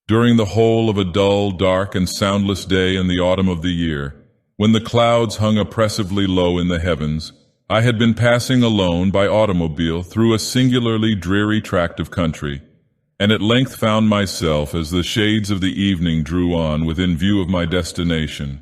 During the whole of a dull, dark, and soundless day in the autumn of the year, when the clouds hung oppressively low in the heavens, I had been passing alone by automobile through a singularly dreary tract of country, and at length found myself, as the shades of the evening drew on, within view of my destination.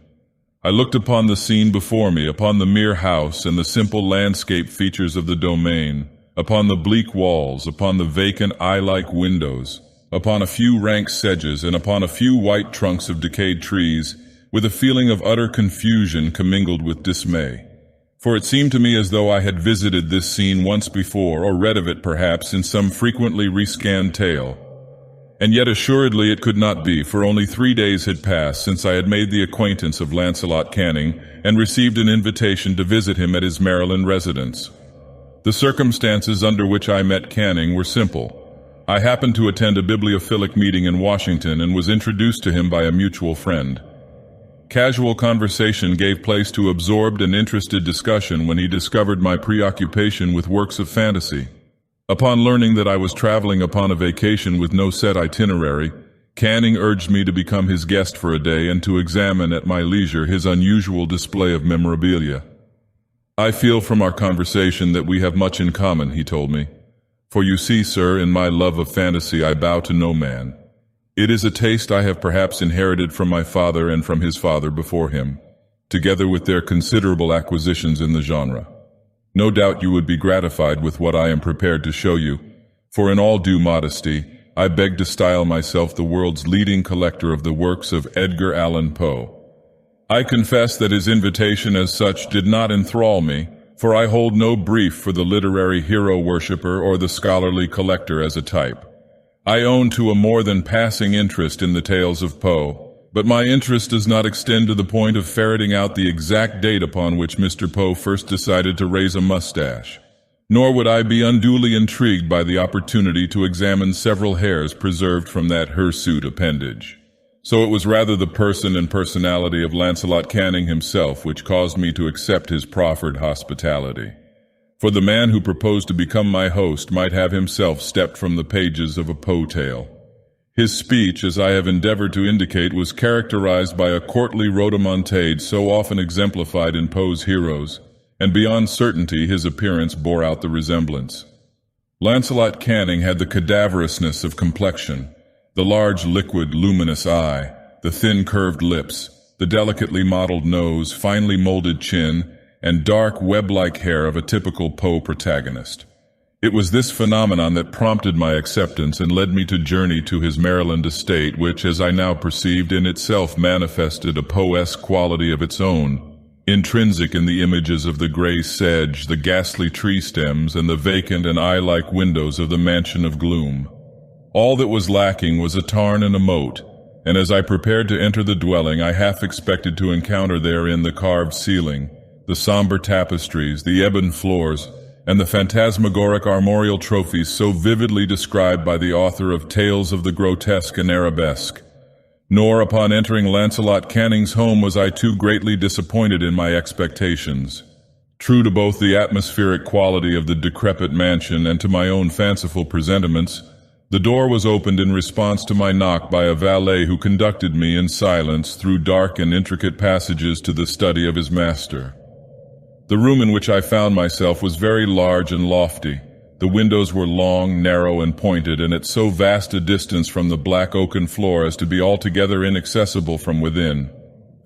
I looked upon the scene before me, upon the mere house and the simple landscape features of the domain, upon the bleak walls, upon the vacant eye-like windows, upon a few rank sedges, and upon a few white trunks of decayed trees, with a feeling of utter confusion commingled with dismay. For it seemed to me as though I had visited this scene once before, or read of it perhaps in some frequently rescanned tale. And yet assuredly it could not be, for only 3 days had passed since I had made the acquaintance of Lancelot Canning and received an invitation to visit him at his Maryland residence. The circumstances under which I met Canning were simple. I happened to attend a bibliophilic meeting in Washington and was introduced to him by a mutual friend. Casual conversation gave place to absorbed and interested discussion when he discovered my preoccupation with works of fantasy. Upon learning that I was traveling upon a vacation with no set itinerary, Canning urged me to become his guest for a day and to examine at my leisure his unusual display of memorabilia. "I feel from our conversation that we have much in common," he told me. "For you see, sir, in my love of fantasy I bow to no man. It is a taste I have perhaps inherited from my father and from his father before him, together with their considerable acquisitions in the genre. No doubt you would be gratified with what I am prepared to show you, for in all due modesty, I beg to style myself the world's leading collector of the works of Edgar Allan Poe. I confess that his invitation as such did not enthrall me, for I hold no brief for the literary hero-worshipper or the scholarly collector as a type. I own to a more than passing interest in the tales of Poe, but my interest does not extend to the point of ferreting out the exact date upon which Mr. Poe first decided to raise a mustache. Nor would I be unduly intrigued by the opportunity to examine several hairs preserved from that hirsute appendage. So it was rather the person and personality of Lancelot Canning himself which caused me to accept his proffered hospitality. For the man who proposed to become my host might have himself stepped from the pages of a Poe tale. His speech, as I have endeavored to indicate, was characterized by a courtly rhodomontade so often exemplified in Poe's heroes, and beyond certainty his appearance bore out the resemblance. Lancelot Canning had the cadaverousness of complexion, the large liquid luminous eye, the thin curved lips, the delicately modeled nose, finely molded chin, and dark web-like hair of a typical Poe protagonist. It was this phenomenon that prompted my acceptance and led me to journey to his Maryland estate, which, as I now perceived, in itself manifested a Poe-esque quality of its own, intrinsic in the images of the gray sedge, the ghastly tree stems, and the vacant and eye-like windows of the mansion of gloom. All that was lacking was a tarn and a moat, and as I prepared to enter the dwelling, I half expected to encounter therein the carved ceiling, the somber tapestries, the ebon floors, and the phantasmagoric armorial trophies so vividly described by the author of Tales of the Grotesque and Arabesque. Nor, upon entering Lancelot Canning's home, was I too greatly disappointed in my expectations. True to both the atmospheric quality of the decrepit mansion and to my own fanciful presentiments, the door was opened in response to my knock by a valet who conducted me in silence through dark and intricate passages to the study of his master. The room in which I found myself was very large and lofty. The windows were long, narrow, and pointed, and at so vast a distance from the black oaken floor as to be altogether inaccessible from within.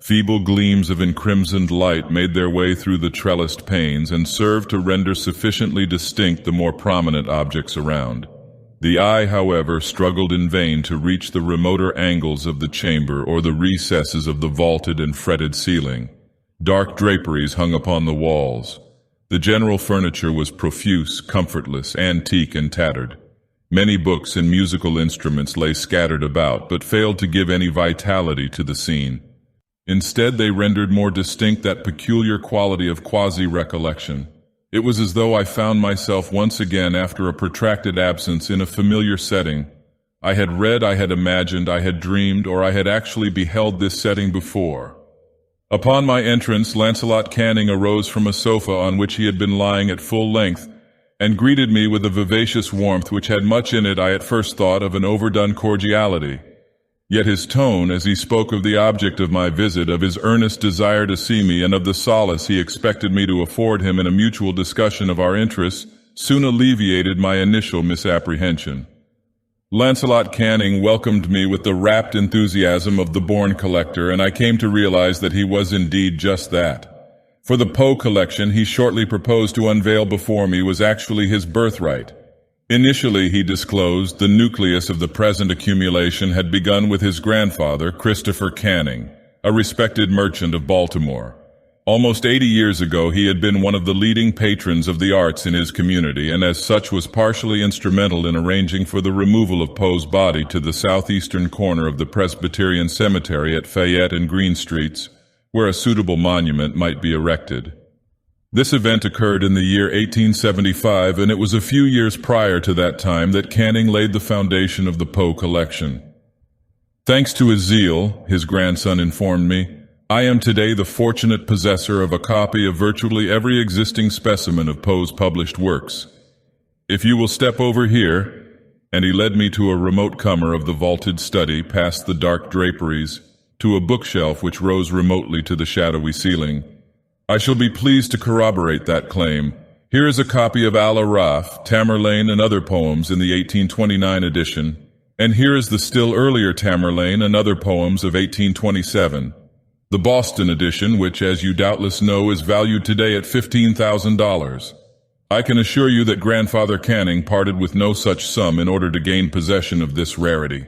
Feeble gleams of encrimsoned light made their way through the trellised panes and served to render sufficiently distinct the more prominent objects around. The eye, however, struggled in vain to reach the remoter angles of the chamber or the recesses of the vaulted and fretted ceiling. Dark draperies hung upon the walls. The general furniture was profuse, comfortless, antique, and tattered. Many books and musical instruments lay scattered about, but failed to give any vitality to the scene. Instead, they rendered more distinct that peculiar quality of quasi-recollection. It was as though I found myself once again, after a protracted absence, in a familiar setting. I had read, I had imagined, I had dreamed, or I had actually beheld this setting before. Upon my entrance, Lancelot Canning arose from a sofa on which he had been lying at full length, and greeted me with a vivacious warmth which had much in it I at first thought of an overdone cordiality. Yet his tone, as he spoke of the object of my visit, of his earnest desire to see me, and of the solace he expected me to afford him in a mutual discussion of our interests, soon alleviated my initial misapprehension. Lancelot Canning welcomed me with the rapt enthusiasm of the born collector, and I came to realize that he was indeed just that. For the Poe collection he shortly proposed to unveil before me was actually his birthright. Initially, he disclosed, the nucleus of the present accumulation had begun with his grandfather, Christopher Canning, a respected merchant of Baltimore. Almost 80 years ago, he had been one of the leading patrons of the arts in his community, and as such was partially instrumental in arranging for the removal of Poe's body to the southeastern corner of the Presbyterian Cemetery at Fayette and Green Streets, where a suitable monument might be erected. This event occurred in the year 1875, and it was a few years prior to that time that Canning laid the foundation of the Poe collection. Thanks to his zeal, his grandson informed me, I am today the fortunate possessor of a copy of virtually every existing specimen of Poe's published works. If you will step over here, and he led me to a remote corner of the vaulted study, past the dark draperies, to a bookshelf which rose remotely to the shadowy ceiling. I shall be pleased to corroborate that claim. Here is a copy of Alaylex, Tamerlane, and other poems in the 1829 edition, and here is the still earlier Tamerlane and other poems of 1827. The Boston edition, which, as you doubtless know, is valued today at $15,000. I can assure you that Grandfather Canning parted with no such sum in order to gain possession of this rarity.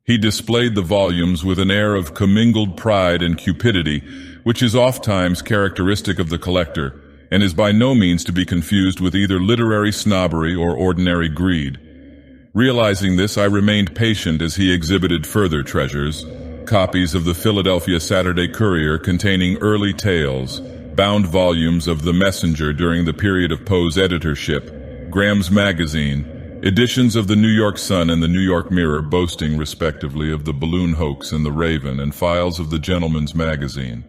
He displayed the volumes with an air of commingled pride and cupidity, which is ofttimes characteristic of the collector, and is by no means to be confused with either literary snobbery or ordinary greed. Realizing this, I remained patient as he exhibited further treasures, copies of the Philadelphia Saturday Courier containing early tales, bound volumes of The Messenger during the period of Poe's editorship, Graham's Magazine, editions of the New York Sun and the New York Mirror boasting respectively of the balloon hoax and the Raven, and files of the Gentleman's Magazine.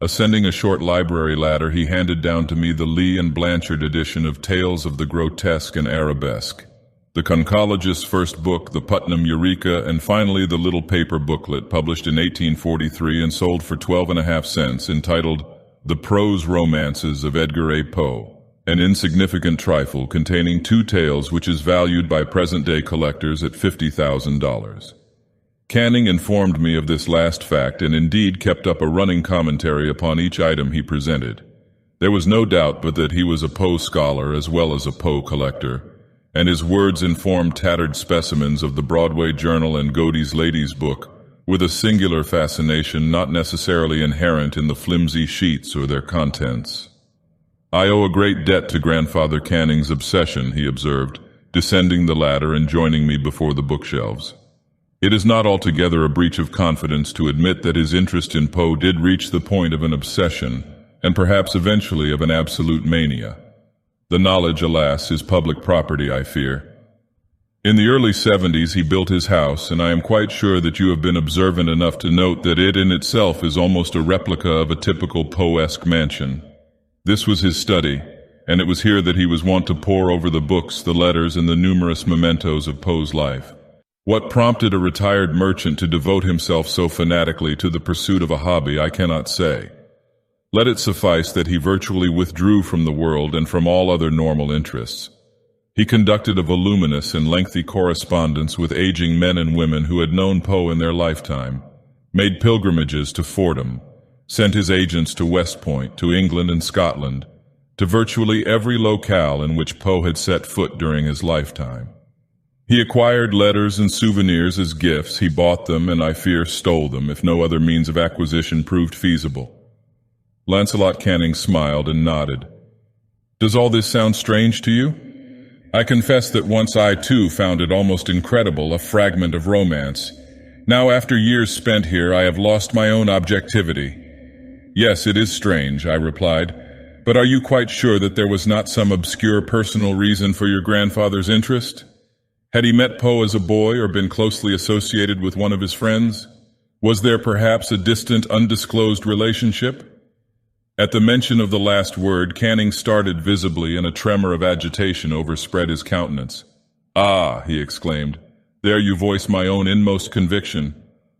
Ascending a short library ladder, he handed down to me the Lee and Blanchard edition of Tales of the Grotesque and Arabesque, the conchologist's first book, the Putnam Eureka, and finally the little paper booklet published in 1843 and sold for 12.5 cents, entitled The Prose Romances of Edgar A. Poe, an insignificant trifle containing 2 tales which is valued by present-day collectors at $50,000. Canning informed me of this last fact and indeed kept up a running commentary upon each item he presented. There was no doubt but that he was a Poe scholar as well as a Poe collector, and his words informed tattered specimens of the Broadway Journal and Godey's Ladies' Book with a singular fascination not necessarily inherent in the flimsy sheets or their contents. I owe a great debt to Grandfather Canning's obsession, he observed, descending the ladder and joining me before the bookshelves. It is not altogether a breach of confidence to admit that his interest in Poe did reach the point of an obsession, and perhaps eventually of an absolute mania. The knowledge, alas, is public property, I fear. In the early 70s he built his house, and I am quite sure that you have been observant enough to note that it in itself is almost a replica of a typical Poe-esque mansion. This was his study, and it was here that he was wont to pore over the books, the letters, and the numerous mementos of Poe's life. What prompted a retired merchant to devote himself so fanatically to the pursuit of a hobby, I cannot say. Let it suffice that he virtually withdrew from the world and from all other normal interests. He conducted a voluminous and lengthy correspondence with aging men and women who had known Poe in their lifetime, made pilgrimages to Fordham, sent his agents to West Point, to England and Scotland, to virtually every locale in which Poe had set foot during his lifetime. He acquired letters and souvenirs as gifts. He bought them, and I fear stole them, if no other means of acquisition proved feasible. Lancelot Canning smiled and nodded. Does all this sound strange to you? I confess that once I, too, found it almost incredible, a fragment of romance. Now, after years spent here, I have lost my own objectivity. Yes, it is strange, I replied, but are you quite sure that there was not some obscure personal reason for your grandfather's interest? Had he met Poe as a boy or been closely associated with one of his friends? Was there perhaps a distant, undisclosed relationship? At the mention of the last word, Canning started visibly, and a tremor of agitation overspread his countenance. Ah, he exclaimed, There you voice my own inmost conviction.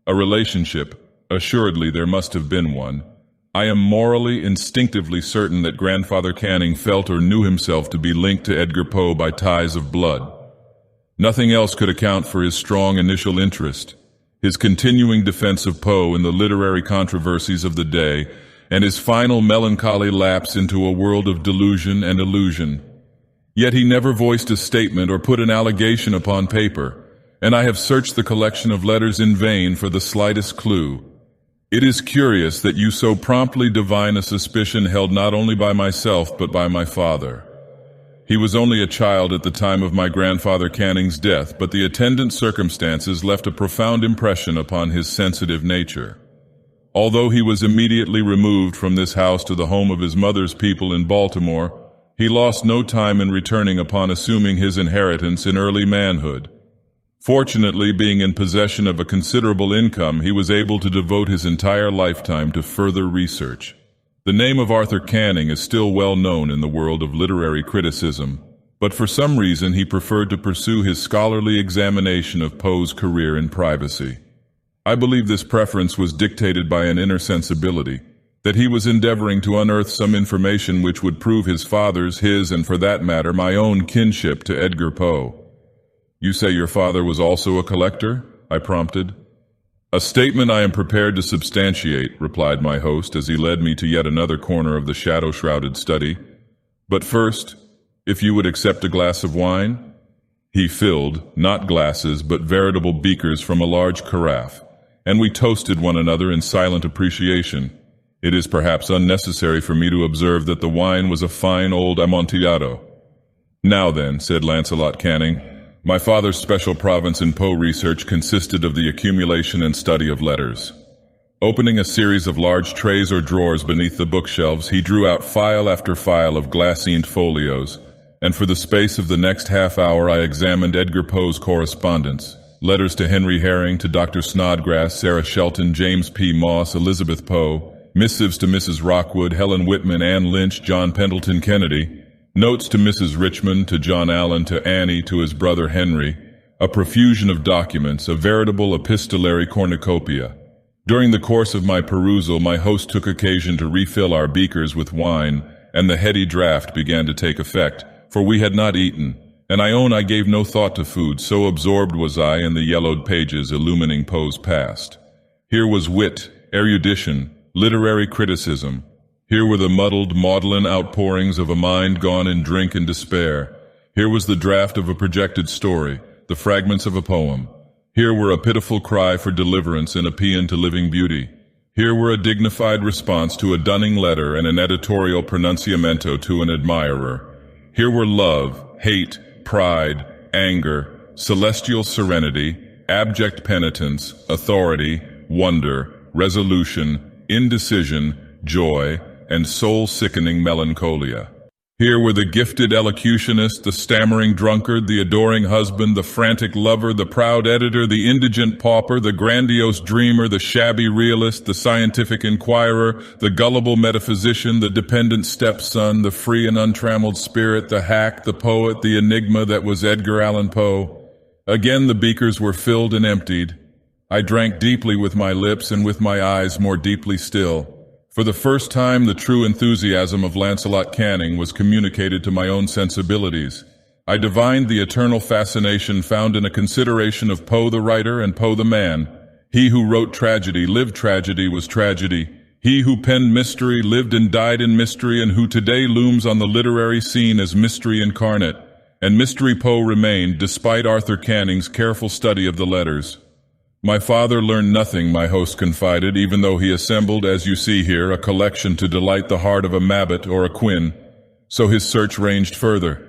A relationship, assuredly there must have been one. I am morally, instinctively certain that Grandfather Canning felt or knew himself to be linked to Edgar Poe by ties of blood. Nothing else could account for his strong initial interest, his continuing defense of Poe in the literary controversies of the day, and his final melancholy lapse into a world of delusion and illusion. Yet he never voiced a statement or put an allegation upon paper, and I have searched the collection of letters in vain for the slightest clue. It is curious that you so promptly divine a suspicion held not only by myself but by my father. He was only a child at the time of my grandfather Canning's death, but the attendant circumstances left a profound impression upon his sensitive nature. Although he was immediately removed from this house to the home of his mother's people in Baltimore, he lost no time in returning upon assuming his inheritance in early manhood. Fortunately, being in possession of a considerable income, he was able to devote his entire lifetime to further research. The name of Arthur Canning is still well known in the world of literary criticism, but for some reason he preferred to pursue his scholarly examination of Poe's career in privacy. I believe this preference was dictated by an inner sensibility, that he was endeavoring to unearth some information which would prove his father's, his, and for that matter, my own kinship to Edgar Poe. "You say your father was also a collector?" I prompted. "A statement I am prepared to substantiate," replied my host as he led me to yet another corner of the shadow-shrouded study. "But first, if you would accept a glass of wine?" He filled, not glasses, but veritable beakers from a large carafe, and we toasted one another in silent appreciation. It is perhaps unnecessary for me to observe that the wine was a fine old Amontillado. "Now then," said Lancelot Canning, "my father's special province in Poe research consisted of the accumulation and study of letters." Opening a series of large trays or drawers beneath the bookshelves, he drew out file after file of glassine folios, and for the space of the next half hour I examined Edgar Poe's correspondence. Letters to Henry Herring, to Dr. Snodgrass, Sarah Shelton, James P. Moss, Elizabeth Poe, missives to Mrs. Rockwood, Helen Whitman, Anne Lynch, John Pendleton Kennedy, notes to Mrs. Richmond, to John Allen, to Annie, to his brother Henry, a profusion of documents, a veritable epistolary cornucopia. During the course of my perusal, my host took occasion to refill our beakers with wine, and the heady draught began to take effect, for we had not eaten, and I own I gave no thought to food, so absorbed was I in the yellowed pages illumining Poe's past. Here was wit, erudition, literary criticism. Here were the muddled, maudlin outpourings of a mind gone in drink and despair. Here was the draft of a projected story, the fragments of a poem. Here were a pitiful cry for deliverance and a paean to living beauty. Here were a dignified response to a dunning letter and an editorial pronunciamento to an admirer. Here were love, hate, pride, anger, celestial serenity, abject penitence, authority, wonder, resolution, indecision, joy, and soul-sickening melancholia. Here were the gifted elocutionist, the stammering drunkard, the adoring husband, the frantic lover, the proud editor, the indigent pauper, the grandiose dreamer, the shabby realist, the scientific inquirer, the gullible metaphysician, the dependent stepson, the free and untrammeled spirit, the hack, the poet, the enigma that was Edgar Allan Poe. Again the beakers were filled and emptied. I drank deeply with my lips and with my eyes more deeply still. For the first time, the true enthusiasm of Lancelot Canning was communicated to my own sensibilities. I divined the eternal fascination found in a consideration of Poe the writer and Poe the man. He who wrote tragedy, lived tragedy, was tragedy. He who penned mystery, lived and died in mystery, and who today looms on the literary scene as mystery incarnate. And Mystery Poe remained, despite Arthur Canning's careful study of the letters. My father learned nothing, my host confided, even though he assembled, as you see here, a collection to delight the heart of a Mabbott or a Quinn. So his search ranged further.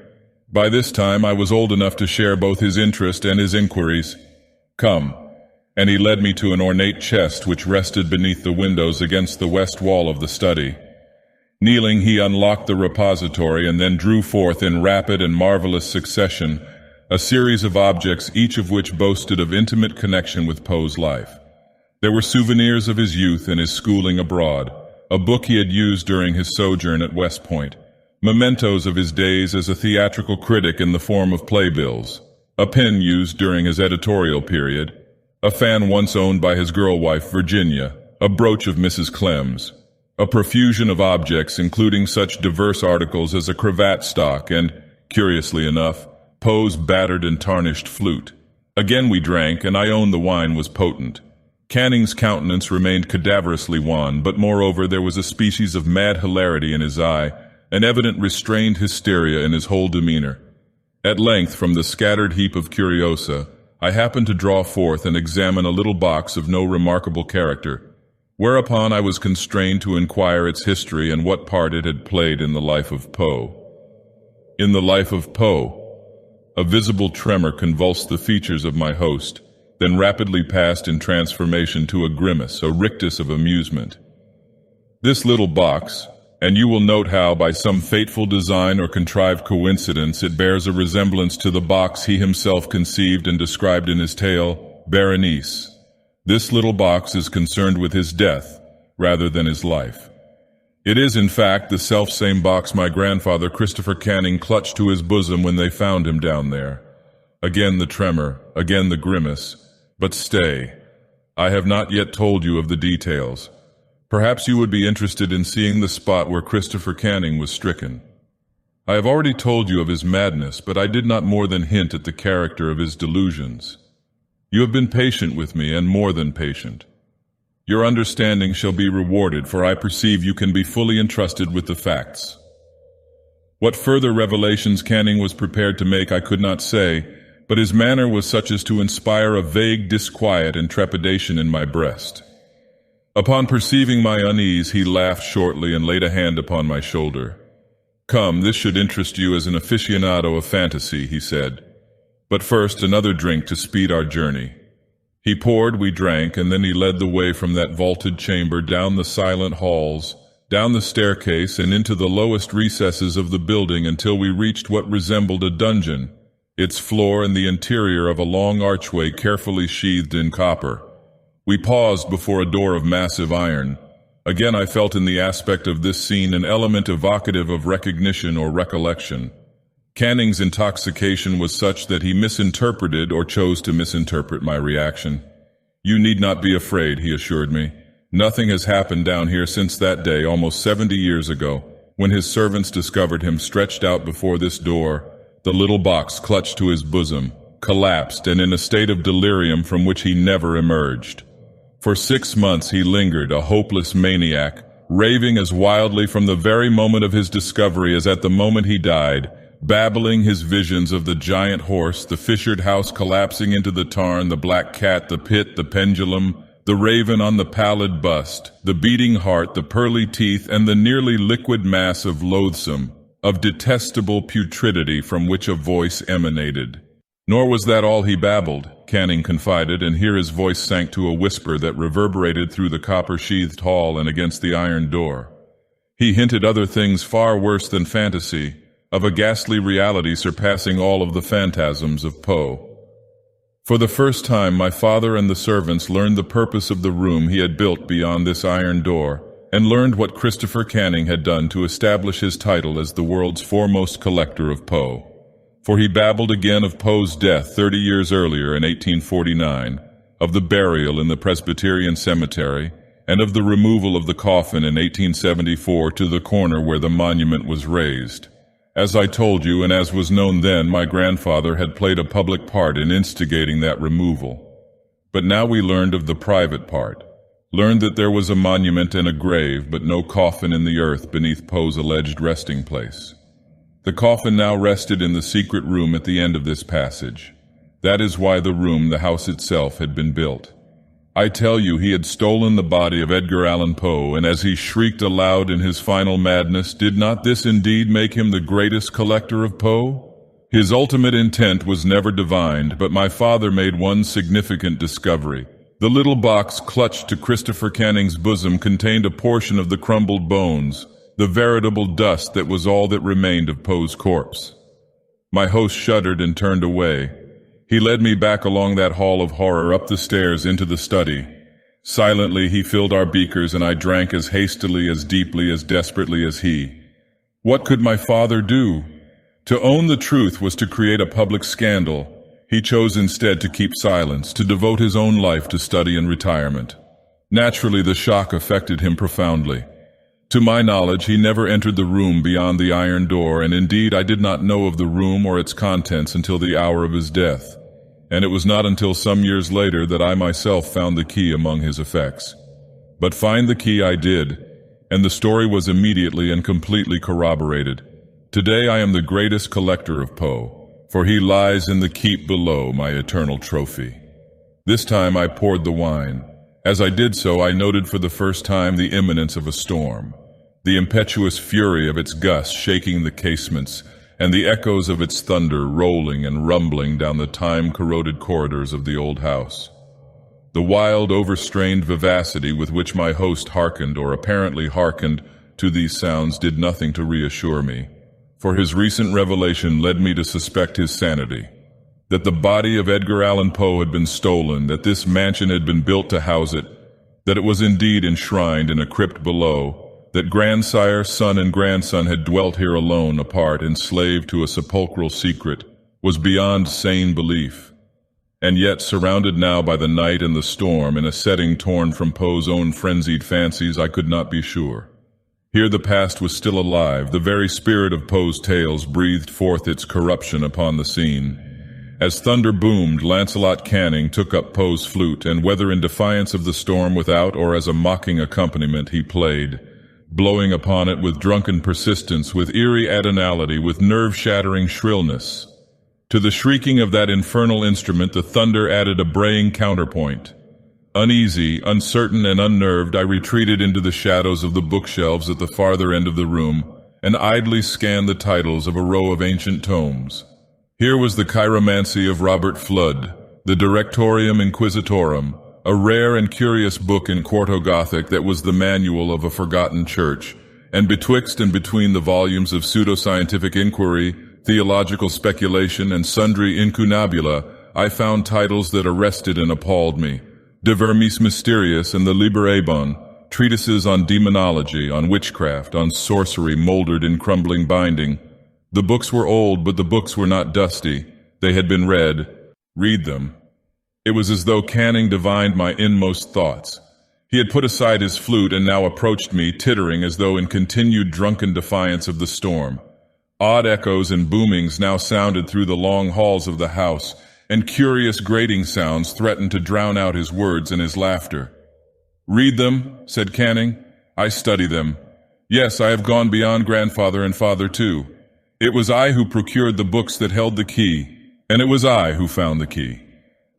By this time I was old enough to share both his interest and his inquiries. "Come," and he led me to an ornate chest which rested beneath the windows against the west wall of the study. Kneeling, he unlocked the repository and then drew forth in rapid and marvelous succession a series of objects, each of which boasted of intimate connection with Poe's life. There were souvenirs of his youth and his schooling abroad, a book he had used during his sojourn at West Point, mementos of his days as a theatrical critic in the form of playbills, a pen used during his editorial period, a fan once owned by his girl wife Virginia, a brooch of Mrs. Clem's, a profusion of objects including such diverse articles as a cravat stock and, curiously enough, Poe's battered and tarnished flute. Again we drank, and I own the wine was potent. Canning's countenance remained cadaverously wan, but moreover there was a species of mad hilarity in his eye, an evident restrained hysteria in his whole demeanor. At length, from the scattered heap of curiosa, I happened to draw forth and examine a little box of no remarkable character, whereupon I was constrained to inquire its history and what part it had played in the life of Poe. In the life of Poe, a visible tremor convulsed the features of my host, then rapidly passed in transformation to a grimace, a rictus of amusement. This little box, and you will note how, by some fateful design or contrived coincidence, it bears a resemblance to the box he himself conceived and described in his tale, Berenice. This little box is concerned with his death, rather than his life. It is, in fact, the self-same box my grandfather Christopher Canning clutched to his bosom when they found him down there. Again the tremor, again the grimace. But stay, I have not yet told you of the details. Perhaps you would be interested in seeing the spot where Christopher Canning was stricken. I have already told you of his madness, but I did not more than hint at the character of his delusions. You have been patient with me, and more than patient. Your understanding shall be rewarded, for I perceive you can be fully entrusted with the facts. What further revelations Canning was prepared to make I could not say, but his manner was such as to inspire a vague disquiet and trepidation in my breast. Upon perceiving my unease, he laughed shortly and laid a hand upon my shoulder. "Come, this should interest you as an aficionado of fantasy," he said. "But first, another drink to speed our journey." He poured, we drank, and then he led the way from that vaulted chamber down the silent halls, down the staircase, and into the lowest recesses of the building until we reached what resembled a dungeon, its floor and the interior of a long archway carefully sheathed in copper. We paused before a door of massive iron. Again I felt in the aspect of this scene an element evocative of recognition or recollection. Canning's intoxication was such that he misinterpreted or chose to misinterpret my reaction. "You need not be afraid," he assured me. "Nothing has happened down here since that day, almost 70 years ago, when his servants discovered him stretched out before this door, the little box clutched to his bosom, collapsed, and in a state of delirium from which he never emerged. For 6 months he lingered, a hopeless maniac, raving as wildly from the very moment of his discovery as at the moment he died, babbling his visions of the giant horse, the fissured house collapsing into the tarn, the black cat, the pit, the pendulum, the raven on the pallid bust, the beating heart, the pearly teeth, and the nearly liquid mass of loathsome, of detestable putridity from which a voice emanated. Nor was that all he babbled, Canning confided, and here his voice sank to a whisper that reverberated through the copper-sheathed hall and against the iron door. He hinted other things far worse than fantasy, of a ghastly reality surpassing all of the phantasms of Poe. For the first time, my father and the servants learned the purpose of the room he had built beyond this iron door, and learned what Christopher Canning had done to establish his title as the world's foremost collector of Poe. For he babbled again of Poe's death 30 years earlier in 1849, of the burial in the Presbyterian cemetery, and of the removal of the coffin in 1874 to the corner where the monument was raised. As I told you, and as was known then, my grandfather had played a public part in instigating that removal. But now we learned of the private part, learned that there was a monument and a grave, but no coffin in the earth beneath Poe's alleged resting place. The coffin now rested in the secret room at the end of this passage. That is why the room, the house itself, had been built. I tell you, he had stolen the body of Edgar Allan Poe, and as he shrieked aloud in his final madness, did not this indeed make him the greatest collector of Poe? His ultimate intent was never divined, but my father made one significant discovery. The little box clutched to Christopher Canning's bosom contained a portion of the crumbled bones, the veritable dust that was all that remained of Poe's corpse. My host shuddered and turned away. He led me back along that hall of horror, up the stairs into the study. Silently he filled our beakers, and I drank as hastily, as deeply, as desperately as he. What could my father do? To own the truth was to create a public scandal. He chose instead to keep silence, to devote his own life to study and retirement. Naturally, the shock affected him profoundly. To my knowledge, he never entered the room beyond the iron door, and indeed I did not know of the room or its contents until the hour of his death. And it was not until some years later that I myself found the key among his effects. But find the key I did, and the story was immediately and completely corroborated. Today I am the greatest collector of Poe, for he lies in the keep below, my eternal trophy. This time I poured the wine. As I did so, I noted for the first time the imminence of a storm, the impetuous fury of its gusts shaking the casements, and the echoes of its thunder rolling and rumbling down the time-corroded corridors of the old house. The wild, overstrained vivacity with which my host hearkened, or apparently hearkened, to these sounds did nothing to reassure me, for his recent revelation led me to suspect his sanity. That the body of Edgar Allan Poe had been stolen, that this mansion had been built to house it, that it was indeed enshrined in a crypt below, that grandsire, son, and grandson had dwelt here alone, apart, enslaved to a sepulchral secret, was beyond sane belief. And yet, surrounded now by the night and the storm, in a setting torn from Poe's own frenzied fancies, I could not be sure. Here the past was still alive, the very spirit of Poe's tales breathed forth its corruption upon the scene. As thunder boomed, Lancelot Canning took up Poe's flute, and whether in defiance of the storm without or as a mocking accompaniment, he played, blowing upon it with drunken persistence, with eerie atonality, with nerve-shattering shrillness. To the shrieking of that infernal instrument the thunder added a braying counterpoint. Uneasy, uncertain, and unnerved, I retreated into the shadows of the bookshelves at the farther end of the room, and idly scanned the titles of a row of ancient tomes. Here was the Chiromancy of Robert Flood, the Directorium Inquisitorum, a rare and curious book in Quarto Gothic that was the manual of a forgotten church, and betwixt and between the volumes of pseudoscientific inquiry, theological speculation, and sundry incunabula, I found titles that arrested and appalled me. De Vermis Mysterious and the Liber Ebon, treatises on demonology, on witchcraft, on sorcery mouldered in crumbling binding. The books were old, but the books were not dusty. They had been read. Read them. It was as though Canning divined my inmost thoughts. He had put aside his flute and now approached me, tittering as though in continued drunken defiance of the storm. Odd echoes and boomings now sounded through the long halls of the house, and curious grating sounds threatened to drown out his words and his laughter. "Read them," said Canning. "I study them. Yes, I have gone beyond grandfather and father too. It was I who procured the books that held the key, and it was I who found the key.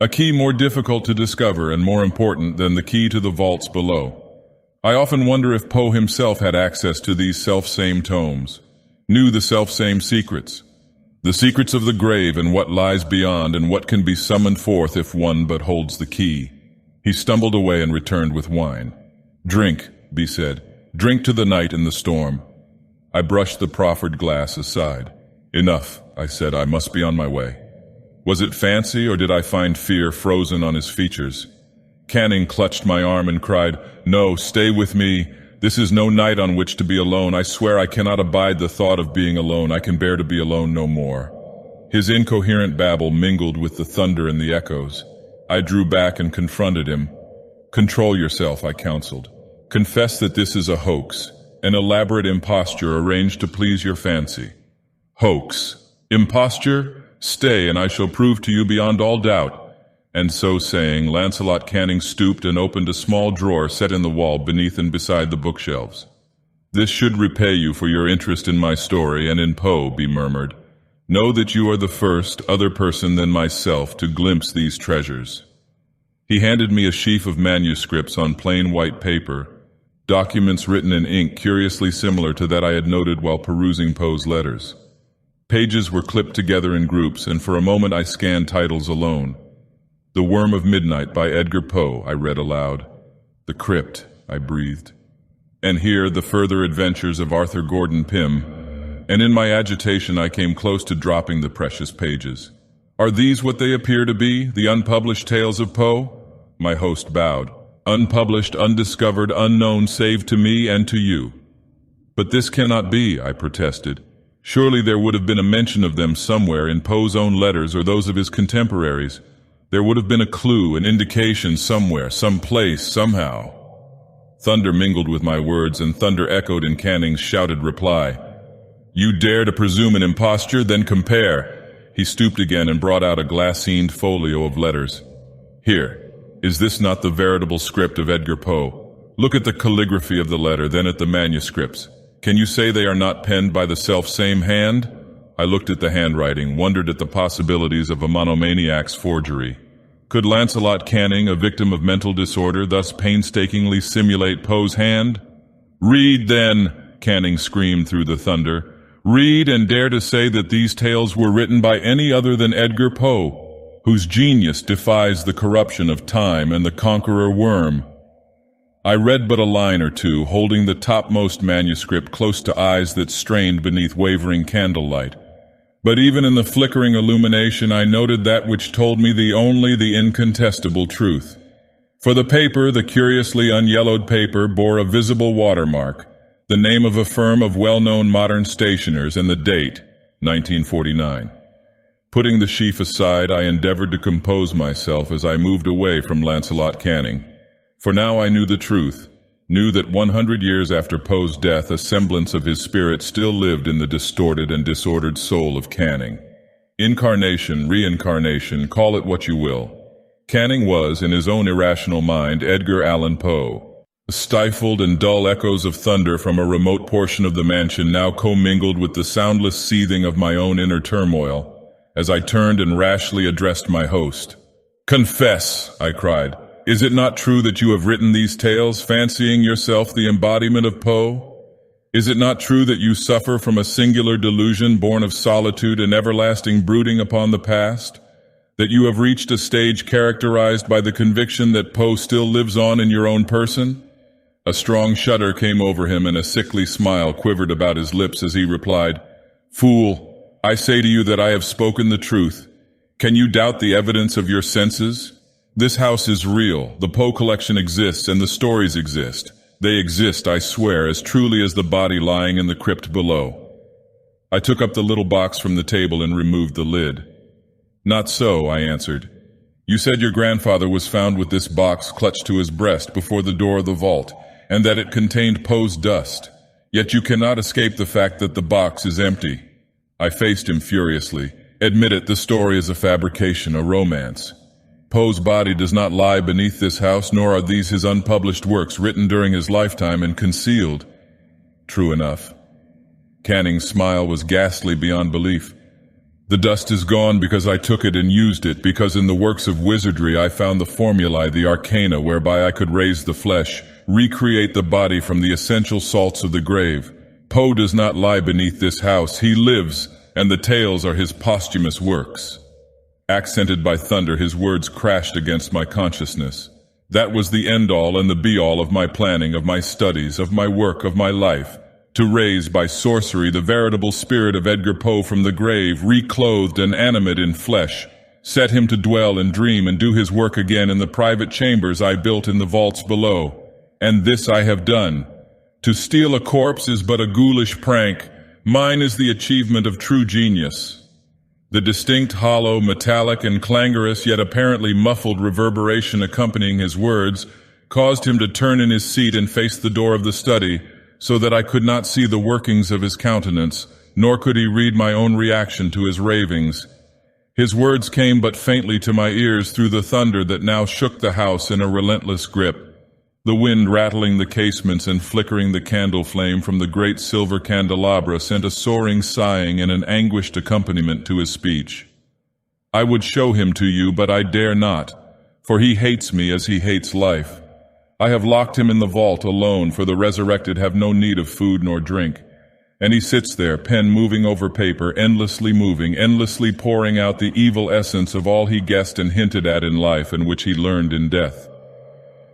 A key more difficult to discover and more important than the key to the vaults below. I often wonder if Poe himself had access to these self-same tomes, knew the self-same secrets, the secrets of the grave and what lies beyond and what can be summoned forth if one but holds the key." He stumbled away and returned with wine. "Drink," B said. "Drink to the night and the storm." I brushed the proffered glass aside. "Enough," I said. "I must be on my way." Was it fancy, or did I find fear frozen on his features? Canning clutched my arm and cried, "No, stay with me. This is no night on which to be alone. I swear I cannot abide the thought of being alone. I can bear to be alone no more." His incoherent babble mingled with the thunder and the echoes. I drew back and confronted him. "Control yourself," I counseled. "Confess that this is a hoax. An elaborate imposture arranged to please your fancy." "Hoax? Imposture? Stay, and I shall prove to you beyond all doubt." And so saying, Lancelot Canning stooped and opened a small drawer set in the wall beneath and beside the bookshelves. "This should repay you for your interest in my story and in Poe," he murmured. "Know that you are the first other person than myself to glimpse these treasures." He handed me a sheaf of manuscripts on plain white paper, documents written in ink curiously similar to that I had noted while perusing Poe's letters. Pages were clipped together in groups, and for a moment I scanned titles alone. "The Worm of Midnight" by Edgar Poe, I read aloud. "The Crypt," I breathed. And here the further adventures of Arthur Gordon Pym, and in my agitation I came close to dropping the precious pages. "Are these what they appear to be, the unpublished tales of Poe?" My host bowed. "Unpublished, undiscovered, unknown save to me and to you." "But this cannot be," I protested. Surely there would have been a mention of them somewhere in Poe's own letters or those of his contemporaries. There would have been a clue, an indication somewhere, someplace, somehow. Thunder mingled with my words, and thunder echoed in Canning's shouted reply. "You dare to presume an imposture? Then compare." He stooped again and brought out a glassine folio of letters. "Here, is this not the veritable script of Edgar Poe? Look at the calligraphy of the letter, then at the manuscripts. Can you say they are not penned by the self-same hand?" I looked at the handwriting, wondered at the possibilities of a monomaniac's forgery. Could Lancelot Canning, a victim of mental disorder, thus painstakingly simulate Poe's hand? "Read, then!" Canning screamed through the thunder. "Read and dare to say that these tales were written by any other than Edgar Poe, whose genius defies the corruption of time and the conqueror worm." I read but a line or two, holding the topmost manuscript close to eyes that strained beneath wavering candlelight. But even in the flickering illumination I noted that which told me the incontestable truth. For the paper, the curiously unyellowed paper, bore a visible watermark, the name of a firm of well-known modern stationers, and the date, 1949. Putting the sheaf aside, I endeavored to compose myself as I moved away from Lancelot Canning. For now I knew the truth, knew that 100 years after Poe's death a semblance of his spirit still lived in the distorted and disordered soul of Canning. Incarnation, reincarnation, call it what you will. Canning was, in his own irrational mind, Edgar Allan Poe. The stifled and dull echoes of thunder from a remote portion of the mansion now commingled with the soundless seething of my own inner turmoil, as I turned and rashly addressed my host. "Confess," I cried. "Is it not true that you have written these tales, fancying yourself the embodiment of Poe? Is it not true that you suffer from a singular delusion born of solitude and everlasting brooding upon the past? That you have reached a stage characterized by the conviction that Poe still lives on in your own person?" A strong shudder came over him and a sickly smile quivered about his lips as he replied, "Fool, I say to you that I have spoken the truth. Can you doubt the evidence of your senses? This house is real, the Poe collection exists, and the stories exist. They exist, I swear, as truly as the body lying in the crypt below." I took up the little box from the table and removed the lid. "Not so," I answered. "You said your grandfather was found with this box clutched to his breast before the door of the vault, and that it contained Poe's dust. Yet you cannot escape the fact that the box is empty." I faced him furiously. "Admit it, the story is a fabrication, a romance. Poe's body does not lie beneath this house, nor are these his unpublished works written during his lifetime and concealed." "True enough." Canning's smile was ghastly beyond belief. "The dust is gone because I took it and used it, because in the works of wizardry I found the formulae, the arcana, whereby I could raise the flesh, recreate the body from the essential salts of the grave. Poe does not lie beneath this house, he lives, and the tales are his posthumous works." Accented by thunder, his words crashed against my consciousness. That was the end-all and the be-all of my planning, of my studies, of my work, of my life. To raise by sorcery the veritable spirit of Edgar Poe from the grave, reclothed and animate in flesh, set him to dwell and dream and do his work again in the private chambers I built in the vaults below. And this I have done. To steal a corpse is but a ghoulish prank. Mine is the achievement of true genius. The distinct, hollow, metallic, and clangorous, yet apparently muffled reverberation accompanying his words caused him to turn in his seat and face the door of the study, so that I could not see the workings of his countenance, nor could he read my own reaction to his ravings. His words came but faintly to my ears through the thunder that now shook the house in a relentless grip. The wind rattling the casements and flickering the candle flame from the great silver candelabra sent a soaring sighing and an anguished accompaniment to his speech. "I would show him to you, but I dare not, for he hates me as he hates life. I have locked him in the vault alone, for the resurrected have no need of food nor drink. And he sits there, pen moving over paper, endlessly moving, endlessly pouring out the evil essence of all he guessed and hinted at in life and which he learned in death.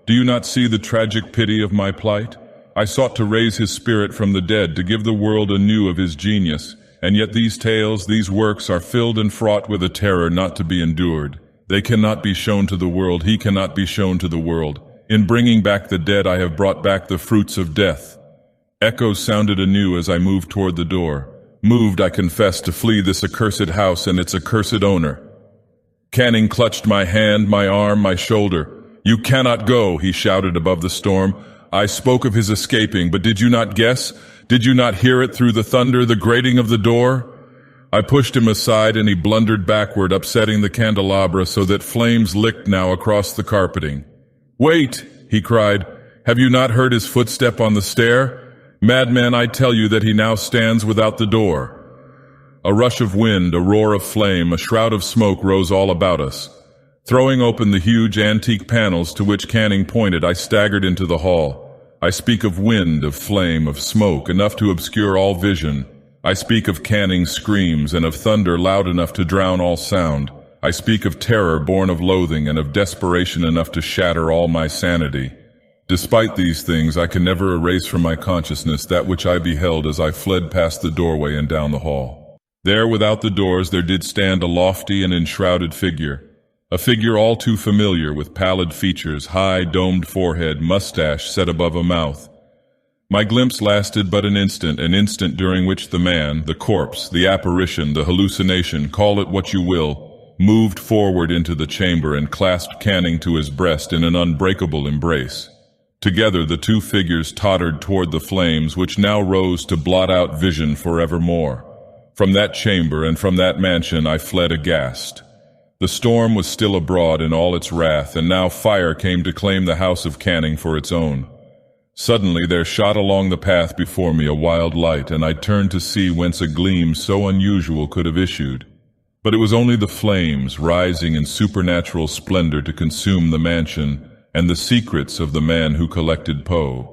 Do you not see the tragic pity of my plight? I sought to raise his spirit from the dead, to give the world anew of his genius, and yet these tales, these works, are filled and fraught with a terror not to be endured. They cannot be shown to the world, he cannot be shown to the world. In bringing back the dead, I have brought back the fruits of death." Echoes sounded anew as I moved toward the door. moved, I confess, to flee this accursed house and its accursed owner. Canning clutched my hand, my arm, my shoulder. "You cannot go," he shouted above the storm. "I spoke of his escaping, but did you not guess? Did you not hear it through the thunder, the grating of the door?" I pushed him aside and he blundered backward, upsetting the candelabra so that flames licked now across the carpeting. "Wait!" he cried. "Have you not heard his footstep on the stair? Madman, I tell you that he now stands without the door." A rush of wind, a roar of flame, a shroud of smoke rose all about us. Throwing open the huge antique panels to which Canning pointed, I staggered into the hall. I speak of wind, of flame, of smoke, enough to obscure all vision. I speak of Canning's screams and of thunder loud enough to drown all sound. I speak of terror born of loathing and of desperation enough to shatter all my sanity. Despite these things, I can never erase from my consciousness that which I beheld as I fled past the doorway and down the hall. There, without the doors, there did stand a lofty and enshrouded figure. A figure all too familiar, with pallid features, high, domed forehead, mustache set above a mouth. My glimpse lasted but an instant during which the man, the corpse, the apparition, the hallucination, call it what you will, moved forward into the chamber and clasped Canning to his breast in an unbreakable embrace. Together the two figures tottered toward the flames which now rose to blot out vision forevermore. From that chamber and from that mansion I fled aghast. The storm was still abroad in all its wrath, and now fire came to claim the house of Canning for its own. Suddenly there shot along the path before me a wild light, and I turned to see whence a gleam so unusual could have issued. But it was only the flames rising in supernatural splendor to consume the mansion and the secrets of the man who collected Poe.